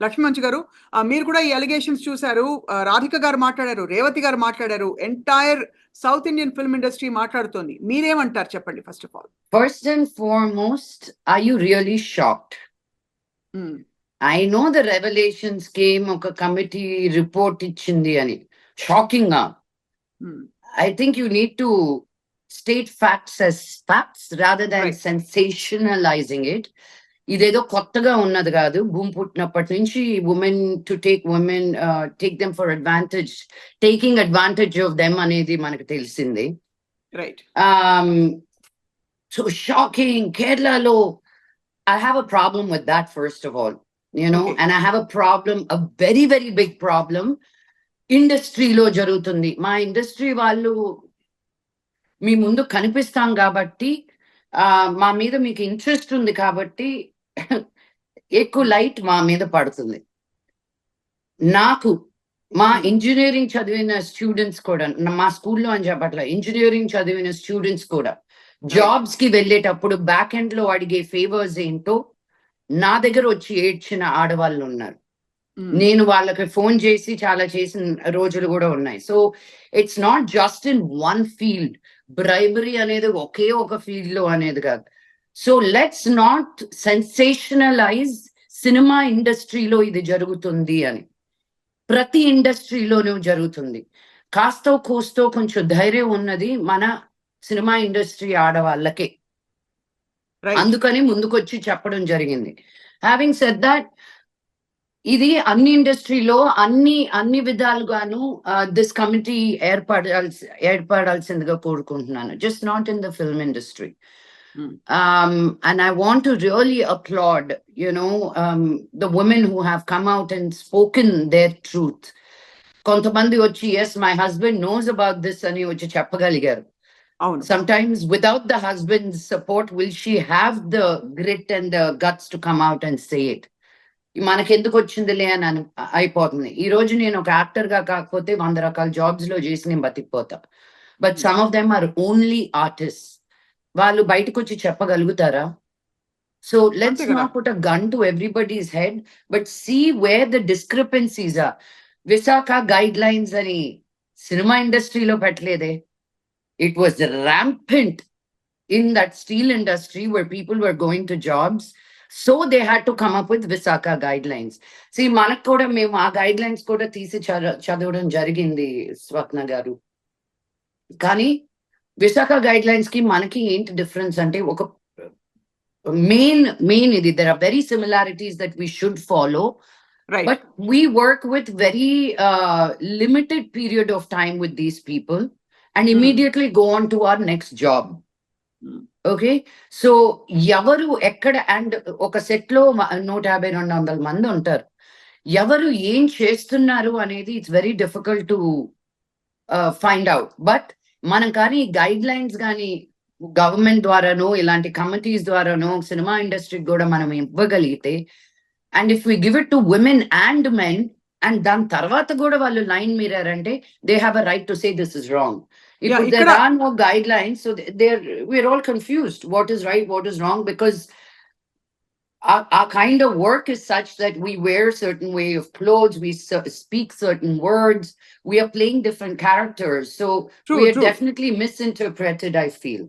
లక్ష్మీ గారు, మీరు కూడా ఈ అలిగేషన్స్ చూసారు. రాధిక గారు మాట్లాడారు, రేవతి గారు మాట్లాడారు. Entire south Indian film industry మాట్లాడుతోంది. మీరేమంటారు చెప్పండి first of all? First and foremost, are you really shocked? I know the revelations came oka committee report ichindi ani. Shocking. I think you need to state facts as facts rather than sensationalizing it. ఇదేదో కొత్తగా ఉన్నది కాదు. భూమి పుట్టినప్పటి నుంచి women to take them for advantage, taking advantage of them అనేది మనకు తెలిసింది. రైట్. So shocking. కేరళలో I have a problem with that, first of all, and I have a problem, a very, very big problem. ఇండస్ట్రీలో జరుగుతుంది. మా industry వాళ్ళు మీ ముందు కనిపిస్తాం కాబట్టి, మా మీద మీకు ఇంట్రెస్ట్ ఉంది కాబట్టి ఎక్కువ లైట్ మా మీద పడుతుంది. నాకు మా ఇంజనీరింగ్ చదివిన స్టూడెంట్స్ కూడా, మా స్కూల్లో అని చెప్పట్ల, ఇంజనీరింగ్ చదివిన స్టూడెంట్స్ కూడా జాబ్స్ కి వెళ్ళేటప్పుడు బ్యాక్ ఎండ్ లో అడిగే ఫేవర్స్ ఏంటో నా దగ్గర వచ్చి ఏడ్చిన ఆడవాళ్ళు ఉన్నారు. నేను వాళ్ళకి ఫోన్ చేసి చాలా చేసిన రోజులు కూడా ఉన్నాయి. So it's not just in one field. Bribery అనేది ఒకే ఒక ఫీల్డ్ లో అనేది కాదు. So let's not sensationalise cinema ఇండస్ట్రీలో ఇది జరుగుతుంది అని. ప్రతి ఇండస్ట్రీలోనూ జరుగుతుంది. కాస్తో కోస్తో కొంచెం ధైర్యం ఉన్నది మన సినిమా ఇండస్ట్రీ ఆడవాళ్ళకే. అందుకని ముందుకొచ్చి చెప్పడం జరిగింది. హ్యావింగ్ సెడ్ దట్, ఇది అన్ని ఇండస్ట్రీలో అన్ని విధాలుగాను దిస్ కమిటీ ఏర్పడాల్సిందిగా కోరుకుంటున్నాను. Just not in the film industry. And I want to really applaud, the women who have come out and spoken their truth. కొంతమంది వచ్చి, yes, my husband knows about this అని వచ్చి చెప్పగలిగారు. Sometimes without the husband's support, will she have the grit and the guts to come out and say it? మనకి ఎందుకు వచ్చిందిలే అని అయిపోతుంది. ఈ రోజు నేను ఒక యాక్టర్ గా కాకపోతే 100 రకాల జాబ్స్ లో చేసి నేను బతికిపోతా. But some of them are only artist. వాళ్ళు బయటకు వచ్చి చెప్పగలుగుతారా? So let's not put a gun to everybody's head, but see where the discrepancies are. Vishaka guidelines అని సినిమా ఇండస్ట్రీలో పెట్టలేదే. It was rampant in that steel industry where people were going to jobs. So they had to come up with Visakha guidelines. See, manaku kuda memu aa guidelines kuda teesi chadavadam jarigindi Swapna garu. Kani Visakha guidelines ki manaki enti difference ante oka main idi. There are very similarities that we should follow. Right. But we work with very limited period of time with these people and immediately go on to our next job. Okay, so ఎవరు ఎక్కడ, and ఒక set లో 150-200 మంది ఉంటారు. ఎవరు ఏం చేస్తున్నారు అనేది it's very difficult to find out. But మనం కానీ గైడ్ లైన్స్ కానీ గవర్నమెంట్ ద్వారానో ఇలాంటి కమిటీస్ ద్వారానో సినిమా ఇండస్ట్రీకి కూడా మనం ఇవ్వగలిగితే, and if we give it to women and men, and దాని తర్వాత కూడా వాళ్ళు లైన్ మీరారంటే they have a right to say this is wrong. If there are no guidelines, so we're all confused. What is right, what is wrong? Because our kind of work is such that we wear certain way of clothes, we speak certain words, we are playing different characters. So we are definitely misinterpreted, I feel.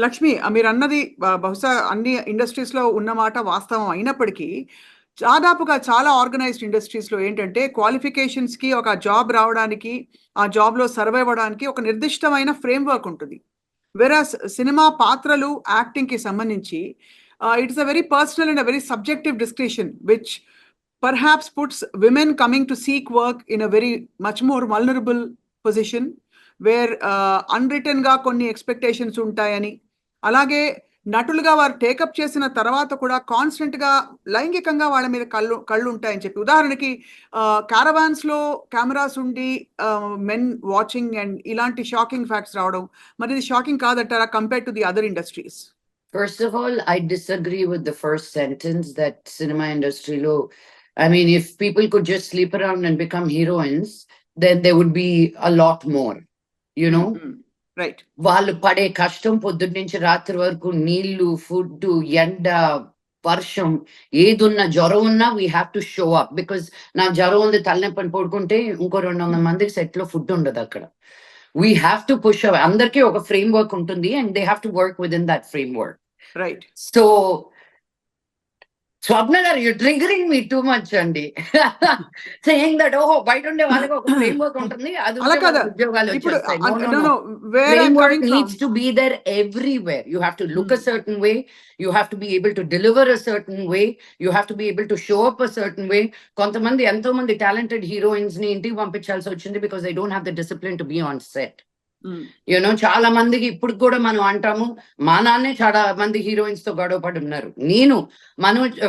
Lakshmi, మీరు అన్నది బహుశా అన్ని industries లో ఉన్న మాట వాస్తవం అయినప్పటికీ, దాదాపుగా చాలా ఆర్గనైజ్డ్ ఇండస్ట్రీస్లో ఏంటంటే క్వాలిఫికేషన్స్కి ఒక జాబ్ రావడానికి, ఆ జాబ్లో సర్వైవ్ అవ్వడానికి ఒక నిర్దిష్టమైన ఫ్రేమ్వర్క్ ఉంటుంది. వెరాస్ సినిమా పాత్రలు యాక్టింగ్కి సంబంధించి it's a very personal and a very subjective description which perhaps puts women coming to seek work in a very much more vulnerable position where అన్రిటన్గా కొన్ని ఎక్స్పెక్టేషన్స్ ఉంటాయని, అలాగే నటులుగా వారు టేకప్ చేసిన తర్వాత కూడా కాన్స్టెంట్ గా లైంగికంగా వాళ్ళ మీద కళ్ళు ఉంటాయని చెప్పి, ఉదాహరణకి క్యారవాన్స్ లో కెమెరాస్ ఉండి మెన్ వాచింగ్ అండ్ ఇలాంటి షాకింగ్ ఫ్యాక్ట్స్ రావడం, మరి ఇది షాకింగ్ కాదంటారా compare to the other industries? First of all, I disagree with the first sentence that cinema industry lo, I mean, if people could just sleep around and become heroines, then there would be a lot more, right. వాళ్ళు పడే కష్టం పొద్దున్న నుంచి రాత్రి వరకు, నీళ్లు, food, ఎండ, వర్షం ఏదున్నా జ్వరం ఉన్నా we have to show up, because నాకు జ్వరం ఉంది తలనొప్పి అని పడుకుంటే ఇంకో 200 మందికి సెట్ లో ఫుడ్ ఉండదు అక్కడ. We have to push up. అందరికీ ఒక ఫ్రేమ్ వర్క్ ఉంటుంది and they have to work within that framework. Right. So Swapna గారు, you triggering me too much అండి. సేయింగ్ దట్ ఓహో బయట ఉండే వాళ్ళకి ఒక ఫ్రేమ్ వర్క్ ఉంటుంది, అది అలా కాదు ఉద్యోగాలు ఇప్పుడు వచ్చేస్తాయి. Where I am Framework coming needs from. to be there everywhere. You have to look a certain way. You have to be able to deliver a certain way. You have to be able to show up a certain way. కొంతమంది ఎంతో మంది talented heroines ని ఇంటికి పంపించాల్సి వచ్చింది because they don't have the discipline to be on set. చాలా మందికి ఇప్పుడు కూడా మనం అంటాము, మా నాన్నే చాలా మంది హీరోయిన్స్ తో గొడవపడి ఉన్నారు. నేను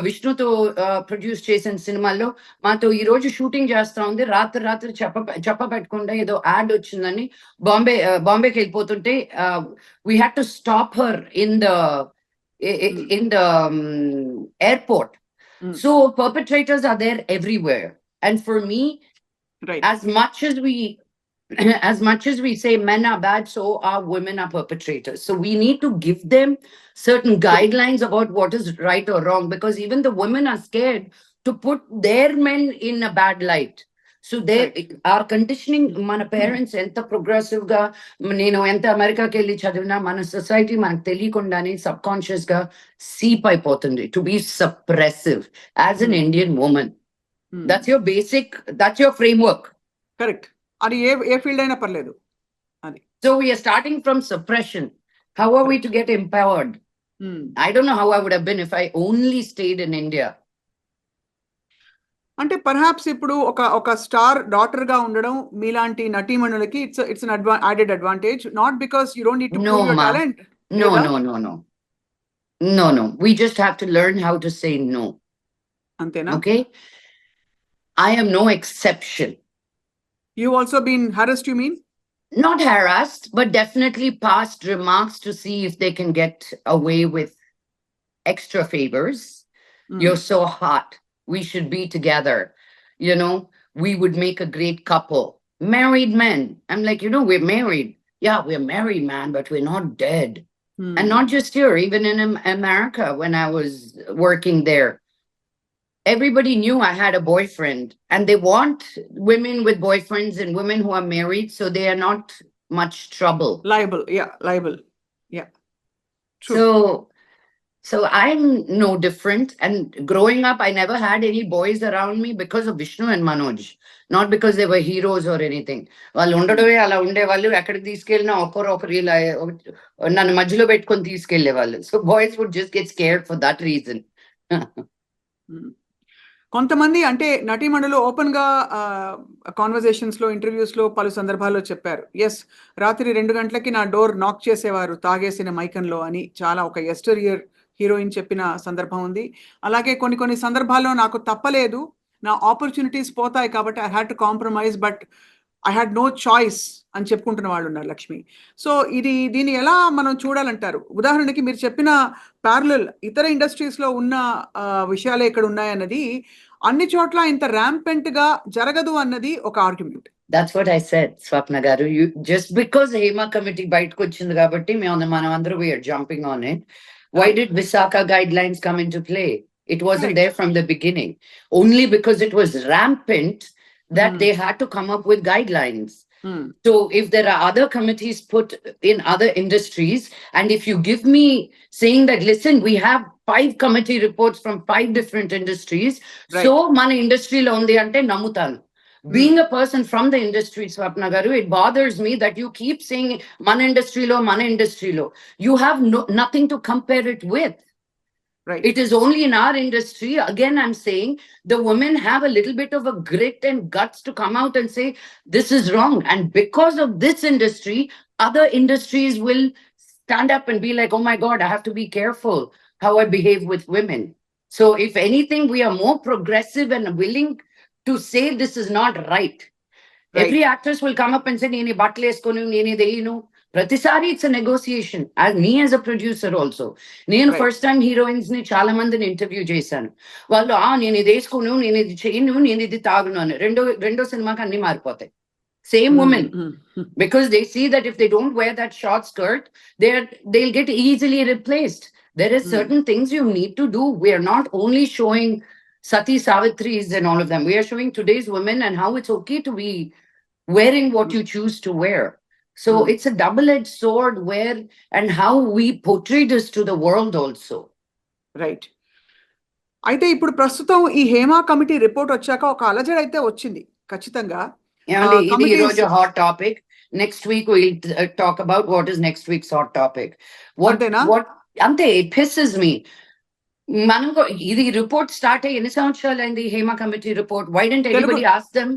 విష్ణుతో ప్రొడ్యూస్ చేసిన సినిమాల్లో మాతో ఈ రోజు షూటింగ్ చేస్తా ఉంది, రాత్రి చెప్పబెట్టకుండా ఏదో యాడ్ వచ్చిందని బాంబేకి వెళ్ళిపోతుంటే we had to stop her in the airport. So perpetrators are there everywhere, and for me, as much as we say men are bad, so are women are perpetrators. So we need to give them certain guidelines about what is right or wrong, because even the women are scared to put their men in a bad light. So our conditioning, మన parents ఎంత progressive గా, నేను ఎంత అమెరికాకి వెళ్ళి చదివినా మన society మనకు తెలియకుండానే సబ్ కాన్షియస్ గా సీప్ అయిపోతుంది to be suppressive as an Indian women. That's your basic, that's your framework. Correct. అది ఏ ఫీల్డ్ అయినా పర్లేదు అది. So we are starting from suppression. How are we to get empowered? I don't know how I would have been if I only stayed in India. అంటే పర్హాప్స్ ఇప్పుడు ఒక star daughter గా ఉండడం మీలాంటి నటీమణులకి it's an added advantage, not because you don't need to prove your talent. No. We just have to learn how to say no. అంతేనా? Okay? I am no exception. You've also been harassed, you mean? Not harassed, but definitely passed remarks to see if they can get away with extra favors. You're so hot. We should be together. We would make a great couple. Married men. I'm like, we're married. Yeah, we're married, man, but we're not dead. And not just here, even in America, when I was working there. Everybody knew I had a boyfriend, and they want women with boyfriends and women who are married, so they are not much trouble. Liable. Yeah. True. So I'm no different. And growing up, I never had any boys around me because of Vishnu and Manoj, not because they were heroes or anything. వాళ్ళు ఉండడమే అలా ఉండేవాళ్ళు, ఎక్కడికి తీసుకెళ్ళినా ఒకరు ఇలా నన్ను మధ్యలో పెట్టుకొని తీసుకెళ్లేవాళ్ళు. So boys would just get scared for that reason. కొంతమంది అంటే నటీమణులు ఓపెన్ గా కాన్వర్జేషన్స్ లో, ఇంటర్వ్యూస్ లో పలు సందర్భాల్లో చెప్పారు, ఎస్ రాత్రి 2 గంటలకి నా డోర్ నాక్ చేసేవారు తాగేసిన మైకంలో అని చాలా ఒక ఎస్టరియర్ హీరోయిన్ చెప్పిన సందర్భం ఉంది. అలాగే కొన్ని సందర్భాల్లో నాకు తప్పలేదు, నా ఆపర్చునిటీస్ పోతాయి కాబట్టి I had to compromise, but I had no choice అని చెప్పుకుంటున్న వాళ్ళు ఉన్నారు లక్ష్మి. సో దీన్ని ఎలా మనం చూడాలంటారు? ఉదాహరణకి మీరు చెప్పిన ప్యారలల్ ఇతర ఇండస్ట్రీస్ లో ఉన్న విషయాలే ఇక్కడ ఉన్నాయన్నది అన్ని చోట్ల ఇంత ర్యాంపెంట్ గా జరగదు అన్నది ఒక argument. That's what I said, Swapna garu. Just because Hema committee బయటకు వచ్చింది కాబట్టి మనం అందరూ we are jumping on it. Why did Visakha guidelines come into play? It wasn't there from the beginning. Only because it was rampant that they had to come up with guidelines. So if there are other committees put in other industries, and if you give me saying that, listen, we have 5 committee reports from 5 different industries, so mana industry lo undi ante namutanu. Being a person from the industry, Swapna garu, it bothers me that you keep saying mana industry lo. You have nothing to compare it with. Right. It is only in our industry. Again, I'm saying the women have a little bit of a grit and guts to come out and say, this is wrong. And because of this industry, other industries will stand up and be like, oh my God, I have to be careful how I behave with women. So if anything, we are more progressive and willing to say this is not right. Every actress will come up and say, nene battle eskonu, nene deyinu. ప్రతిసారి it's negotiation. Me as a producer also, నేను first time heroines ని చాలా మందిని interview చేశాను. వాళ్ళు నేను ఇది వేసుకోను, నేను ఇది చేయను, నేను ఇది తాగును అని రెండో సినిమాకి అన్ని మారిపోతాయి. Same women, because they see that if they don't wear that short skirt they'll get easily replaced. There are certain things you need to do. We are not only showing Sati Savitris and all of them. We are showing today's women and how it's okay to be wearing what you choose to wear. So it's a double-edged sword where and how we portray this to the world also. Right. అయితే ఇప్పుడు ప్రస్తుతం ఈ Hema committee report వచ్చాక ఒక అలజడి అయితే వచ్చింది ఖచ్చితంగా. ఏమండి, ఇది ఈ రోజు hot topic. Next week will talk about what is next week's hot topic. అంతే, ఇట్ పిసెస్ మీ. మనం ఇది రిపోర్ట్ స్టార్ట్ అయ్యి ఎన్ని సంవత్సరాలు అయింది Hema committee report? Why don't anybody ask them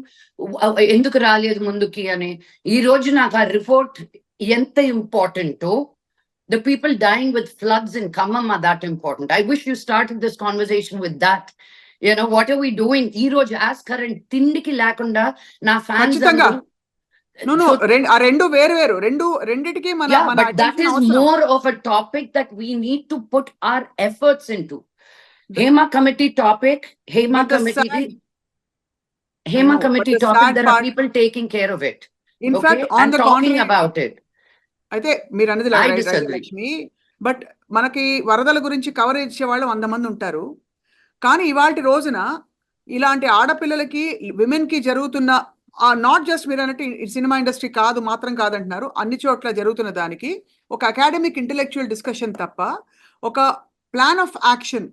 ఎందుకు రాలేదు ముందుకి అని? ఈ రోజు నాకు ఆ రిపోర్ట్ ఎంత ఇంపార్టెంటో, the people dying with floods in Khammam are that important. I wish you started this conversation with that. You know, what are we doing? Ee roju as current tindiki lakunda na fans no ఆ రెండు వేరు రెండిటికి మన but that is more of a topic that we need to put our efforts into. Hema committee topic, Hema committee topic, there are people taking care of it. In fact, on the talking about it. అయితే మీరు అనేది Lakshmi, but మనకి వరదల గురించి coverage ఇచ్చే వాళ్ళు 100 మంది ఉంటారు. కానీ ఇవాళ రోజున ఇలాంటి ఆడపిల్లలకి విమెన్ కి జరుగుతున్న నాట్ జస్ట్ మీరు అన్నట్టు సినిమా ఇండస్ట్రీ మాత్రం కాదంటున్నారు, అన్ని చోట్ల జరుగుతున్న దానికి ఒక అకాడమిక్ ఇంటెలెక్చువల్ డిస్కషన్ తప్ప ఒక ప్లాన్ ఆఫ్ యాక్షన్,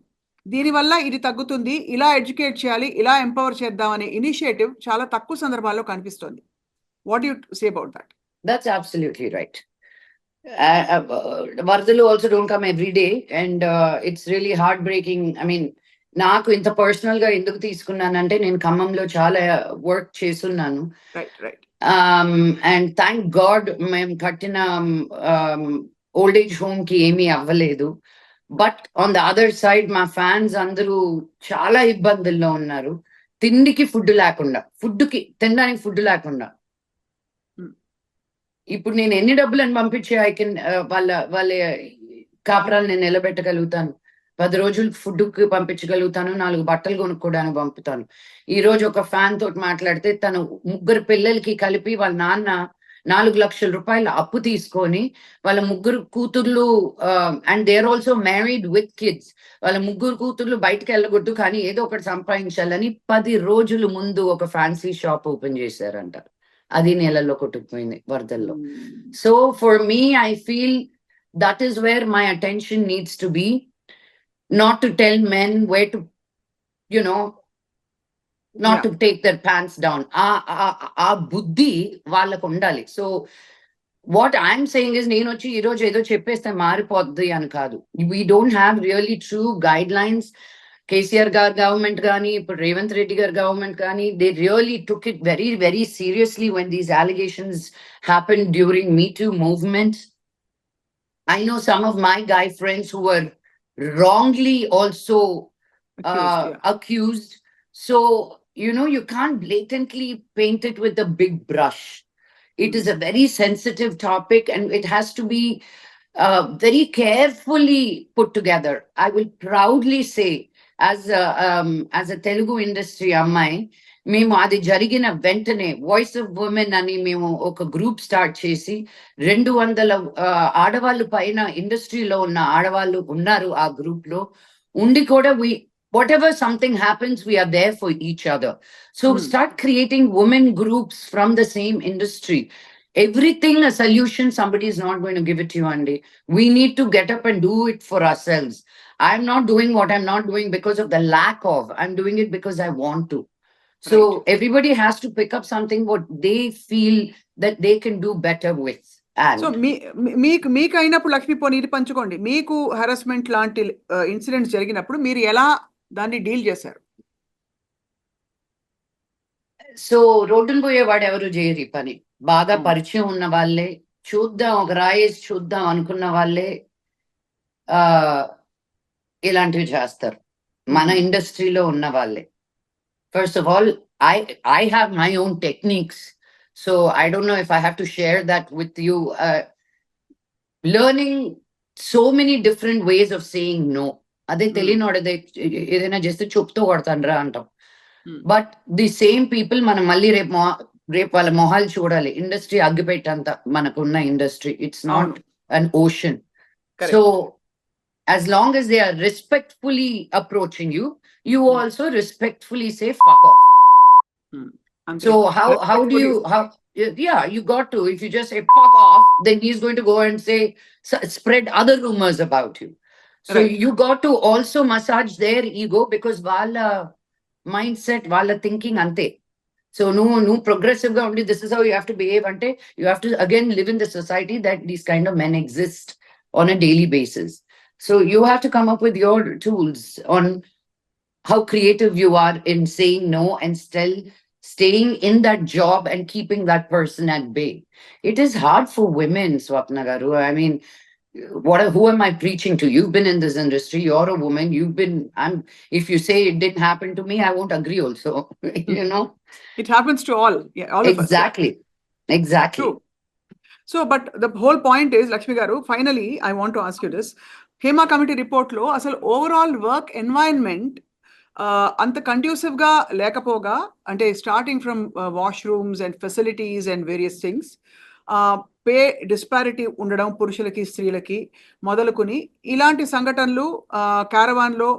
దీనివల్ల ఇది తగ్గుతుంది, ఇలా ఎడ్యుకేట్ చేయాలి, ఇలా ఎంపవర్ చేద్దాం అనే ఇనిషియేటివ్ చాలా తక్కువ సందర్భాల్లో కనిపిస్తుంది. What you say about that? That's absolutely right. Vardalu also don't come every day, and it's really heartbreaking. I mean, నాకు ఇంత పర్సనల్ గా ఎందుకు తీసుకున్నానంటే నేను ఖమ్మంలో చాలా వర్క్ చేస్తున్నాను. అండ్ థ్యాంక్ గాడ్ మేము కట్టిన ఓల్డ్ ఏజ్ హోమ్ కి ఏమీ అవ్వలేదు. But on the other side మా ఫ్యాన్స్ అందరూ చాలా ఇబ్బందుల్లో ఉన్నారు. తిండికి ఫుడ్ లేకుండా, తినడానికి ఫుడ్ లేకుండా. ఇప్పుడు నేను ఎన్ని డబ్బులు అని పంపించి వాళ్ళ కాపురాలు నేను నిలబెట్టగలుగుతాను? 10 రోజులు ఫుడ్ కి పంపించగలుగుతాను, 4 బట్టలు కొనుక్కోవడానికి పంపుతాను. ఈ రోజు ఒక ఫ్యాన్ తోటి మాట్లాడితే తను 3 పిల్లలకి కలిపి వాళ్ళ నాన్న 4 లక్షల రూపాయలు అప్పు తీసుకొని వాళ్ళ 3 కూతుర్లు, and they are also married with kids, వాళ్ళ 3 కూతుర్లు బయటకు వెళ్ళకూడదు కానీ ఏదో ఒకటి సంపాదించాలని 10 రోజుల ముందు ఒక ఫ్యాన్సీ షాప్ ఓపెన్ చేశారంట. అది నెలలో కొట్టుకుపోయింది వరదల్లో. So for me I feel that is where my attention needs to be. Not to tell men where to, you know, not to take their pants down. Aa buddhi vallaku undali. So what I'm saying is nenu vachi ee roju edo cheppeste maaripoddi ani kaadu. We don't have really true guidelines. KCR gar government gaani ippudu Revanth Reddy gar government gaani, they really took it very very seriously when these allegations happened during Me Too movement. I know some of my guy friends who were wrongly also accused. So, you know, you can't blatantly paint it with a big brush. It is a very sensitive topic and it has to be very carefully put together. I will proudly say, as a Telugu industry ammai, మేము అది జరిగిన వెంటనే voice of women అని మేము ఒక group start చేసి 200 ఆడవాళ్ళు పైన ఇండస్ట్రీలో ఉన్న ఆడవాళ్ళు ఉన్నారు ఆ గ్రూప్ లో ఉండి కూడా whatever something happens, we are there for each other. So start creating women groups from the same industry. Everything a solution, somebody is not going to give it to you, Andy. We need to get up and do it for ourselves. I'm not doing what I'm not doing because of the lack of. I'm doing it because I want to. So everybody has to pick up something what they feel that they can do better with. And so మీకు అయినప్పుడు లక్ష్మీ పోనీ ఇది పంచుకోండి, మీకు harassment లాంటి incidents జరిగినప్పుడు మీరు ఎలా దాన్ని డీల్ చేశారు? సో రోడ్డును పోయేవాడు ఎవరు చేయరు ఈ పని. బాగా పరిచయం ఉన్న వాళ్ళే, చూద్దాం ఒక రాయేసి చూద్దాం అనుకున్న వాళ్ళే ఇలాంటివి చేస్తారు. మన ఇండస్ట్రీలో ఉన్న వాళ్ళే. First of all, I have my own techniques. So I don't know if I have to share that with you. Learning so many different ways of saying no. Ade telinodade edaina just chupto kodtandra antam. But the same people mana malli rep wala mohal chudali. Industry aggipetanta manakunna industry. It's not an ocean. Correct. So as long as they are respectfully approaching you, you also respectfully say fuck off. అంతే. So how do you yeah, you got to, if you just say fuck off, then he's going to go and say spread other rumors about you. So Right. you got to also massage their ego, because వాళ్ళ mindset, వాళ్ళ thinking ante. So no progressive ga undi, this is how you have to behave ante, you have to again live in the society that these kind of men exist on a daily basis. So you have to come up with your tools on how creative you are in saying no and still staying in that job and keeping that person at bay. It is hard for women, Swapna Garu. I mean, who am I preaching to? You've been in this industry, you're a woman, if you say it didn't happen to me, I won't agree also. You know? It happens to all. Yeah, all of us. Exactly. Exactly. True. So, but the whole point is, Lakshmi Garu, finally, I want to ask you this. Hema committee రిపోర్ట్లో అసలు overall work environment అంత కండ్యూసివ్గా లేకపోగా, అంటే starting from washrooms and facilities and various things, pay disparity ఉండడం పురుషులకి స్త్రీలకి మొదలుకొని ఇలాంటి సంఘటనలు క్యారవాన్లో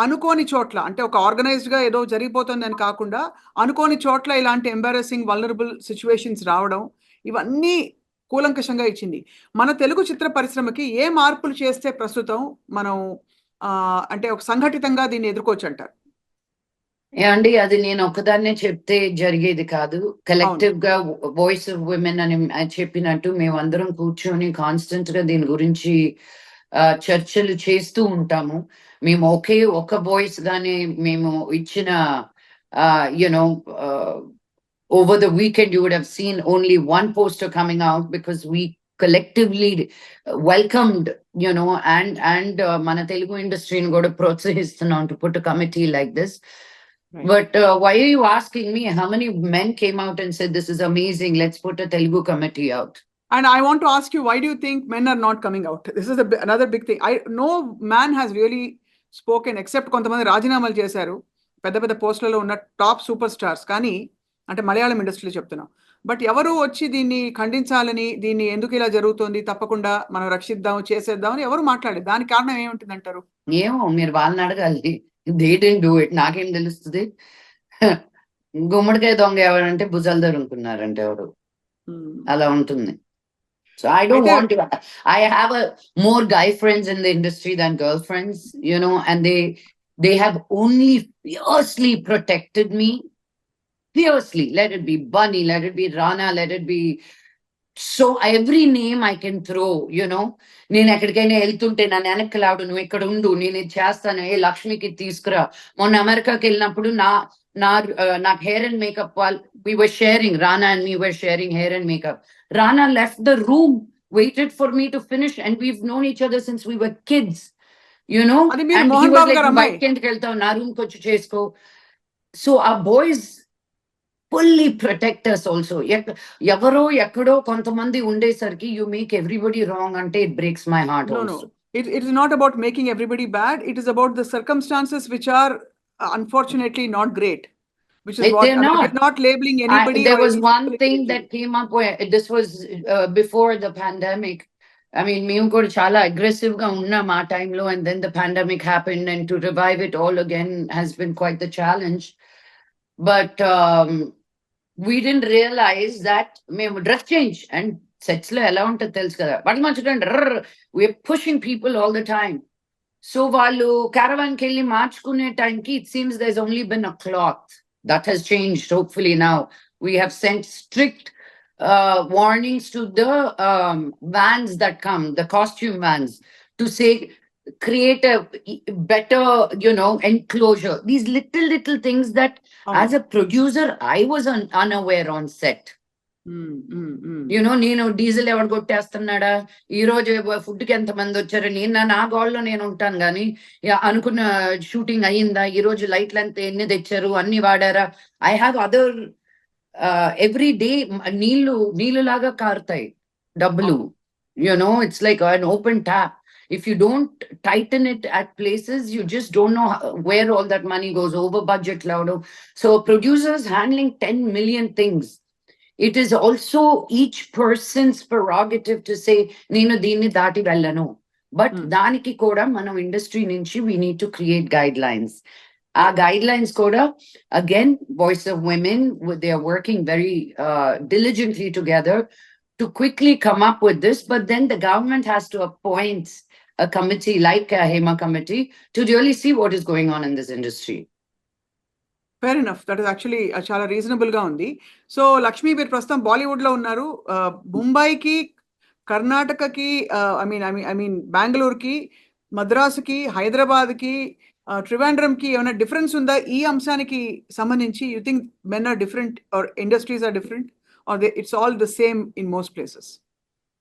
అనుకోని చోట్ల, అంటే ఒక ఆర్గనైజ్డ్గా ఏదో జరిగిపోతుందని కాకుండా అనుకోని చోట్ల ఇలాంటి ఎంబారసింగ్ వల్నరబుల్ సిచ్యువేషన్స్ రావడం, ఇవన్నీ కూలంకషంగా ఇచ్చింది. మన తెలుగు చిత్ర పరిశ్రమకి ఏ మార్పులు చేస్తే ప్రస్తుతం మనం అంటే ఒక సంఘటితంగా దీన్ని ఎదుర్కోవచ్చు అంటారు? ఏమండి, అది నేను ఒక్కదాన్నే చెప్తే జరిగేది కాదు. కలెక్టివ్ గా వాయిస్ ఆఫ్ విమెన్ అని చెప్పినట్టు మేమందరం కూర్చొని కాన్స్టెంట్ గా దీని గురించి చర్చలు చేస్తూ ఉంటాము. మేము ఒక వాయిస్ గానే మేము ఇచ్చిన you know over the weekend you would have seen only one poster coming out, because we collectively welcomed, you know, and mana Telugu industry ni kuda protsahistunam to put a committee like this. Right. But why are you asking me? How many men came out and said this is amazing, let's put a Telugu committee out? And I want to ask you, why do you think men are not coming out? This is another big thing. No man has really spoken, except కొంతమంది రాజీనామాలు చేశారు పెద్ద పెద్ద పోస్టులలో ఉన్న top super stars, కానీ అంటే మలయాళం ఇండస్ట్రీలో చెప్తున్నాం. బట్ ఎవరు వచ్చి దీన్ని ఖండించాలని, దీన్ని ఎందుకు ఇలా జరుగుతుంది, తప్పకుండా మనం రక్షిద్దాం, చేసేద్దాం అని ఎవరు మాట్లాడలేదు. దానికి కారణం ఏముంటుంది అంటారు? ఏమో, మీరు వాళ్ళని అడగాలి. They didn't do it. నాకేం తెలుస్తుంది? గుమ్మడికాయ దొంగ ఎవరంటే భుజాలు దొరుకుతున్నారంటే ఎవరు, అలా ఉంటుంది. So I don't want to. I have more guy friends in the industry than girl friends, you know, and they have only fiercely protected me. Fiercely. Let it be Bunny, let it be Rana, let it be so every name I can throw, you know. నేను ఎక్కడికైనా వెళ్తుంటే నన్ను వెనక్కలాడు, నువ్వు ఇక్కడ ఉండు, నేను ఇది చేస్తాను, ఏ లక్ష్మికి తీసుకురా. మొన్న అమెరికాకి వెళ్ళినప్పుడు నాకు hair and makeup we were sharing, Rana and me were sharing hair and makeup. Rana left the room, waited for me to finish, and we've known each other since we were kids, you know. And he was like, bike కి వెళ్తావు, నా room కి వచ్చి చేసుకో. So our boys fully protect us also. ఎవరో ఎక్కడో కొంతమంది ఉండేసరికి you make everybody wrong అంటే it breaks my heart also. No. It is not about making everybody bad. It is about the circumstances which are unfortunately not great. Which is what I'm not labeling anybody. There was one thing that came up where this was before the pandemic. I mean, మేము కూడా చాలా aggressive గా ఉన్నాం ఆ టైంలో, and then the pandemic happened, and to revive it all again has been quite the challenge. But we didn't realize that మేము dress change and sets లో ఎలా ఉంటుంది తెలుసు కదా, బట్ మంచి we're pushing people all the time. So వాళ్ళు caravan కి వెళ్ళి మార్చుకునే టైంకి it seems there's only been a cloth. That has changed hopefully now. We have sent strict warnings to the vans that come, the costume vans, to say create a better, you know, enclosure. These little things that as a producer I was unaware on set. You know, నేను diesel ఎవరు కొట్టేస్తున్నాడా, ఈ రోజు food కి ఎంత మంది వచ్చారు, నేను నా గోల్లో నేను ఉంటాను, కానీ అనుకున్న షూటింగ్ అయ్యిందా, ఈ రోజు లైట్లు ఎంత ఎన్ని తెచ్చారు, అన్ని వాడారా. I have other every day నీళ్లు లాగా కారుతాయి డబ్బులు, you know, it's like an open tap. If you don't tighten it at places, you just don't know where all that money goes, over budget loudo. So producers handling 10 million things. It is also each person's prerogative to say, Nenu deenni daati vellanu. But Hmm. దానికి కూడా మనం industry నుంచి we need to create guidelines. ఆ guidelines కూడా again voice of women they are working very diligently together to quickly come up with this, but then the government has to appoint a committee like a HEMA committee to really see what is going on in this industry. Fair enough. That is actually చాలా reasonable గా ఉంది. So Lakshmi, మీరు ప్రస్తుతం బాలీవుడ్ లో ఉన్నారు. ముంబైకి, కర్ణాటకకి, I mean బెంగళూరుకి, మద్రాసుకి, హైదరాబాద్కి, ట్రివాండ్రంకి ఏమైనా డిఫరెన్స్ ఉందా ఈ అంశానికి సంబంధించి? You think men are different or industries are different or it's all the same in most places?